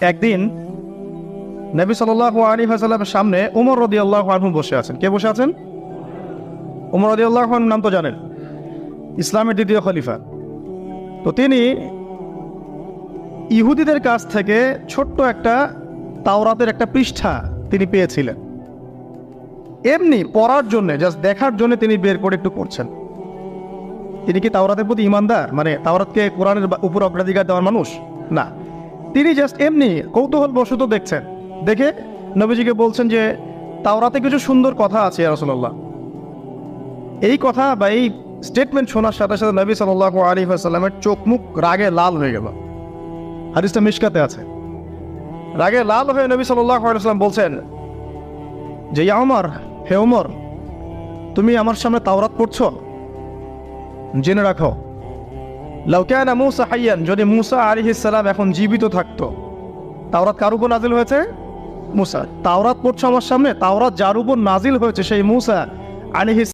একদিন নবী সাল্লাল্লাহু আলাইহি ওয়াসাল্লামের সামনে ওমর রাদিয়াল্লাহু আনহু বসে আছেন। কে বসে আছেন? ওমর রাদিয়াল্লাহু আনহু নাম তো জানেন, ইসলামের দ্বিতীয় খলিফা। তো তিনি ইহুদিদের কাছ থেকে ছোট্ট একটা তাওরাতের একটা পৃষ্ঠা তিনি পেয়েছিলেন, এমনি পড়ার জন্য, জাস্ট দেখার জন্য তিনি বের করে একটু পড়ছেন। তিনি কি তাওরাতের প্রতি ইমানদার, মানে তাওরাতকে কোরআনের উপর অগ্রাধিকার দেওয়ার মানুষ? না, তিনি জাস্ট এমনি কৌতূহল বশত দেখছেন। দেখে নবীজিকে বলছেন যে তাওরাতে কিছু সুন্দর কথা আছে ইয়া রাসূলুল্লাহ। এই কথা বা এই স্টেটমেন্ট শোনার সাথে সাথে নবী সাল্লাল্লাহু আলাইহি ওয়াসাল্লামের চোখ মুখ রাগে লাল হয়ে গেল। হাদিসটা মিশকাতে আছে। রাগে লাল হয়ে নবী সাল্লাল্লাহু আলাইহি ওয়াসাল্লাম বলছেন যে ইয়া ওমর, হে ওমর, তুমি আমার সামনে তাওরাত পড়ছো? জেনে রাখো, লাউ কানা মূসা হাইয়ান, যদি মূসা আলাইহিস সালাম এখন জীবিত থাকতো। তাওরাত কার উপর নাজিল হয়েছে? মূসা। তাওরাত পড়ছো আমার সামনে, তাওরাত যার উপর নাজিল হয়েছে সেই মূসা আলাইহিস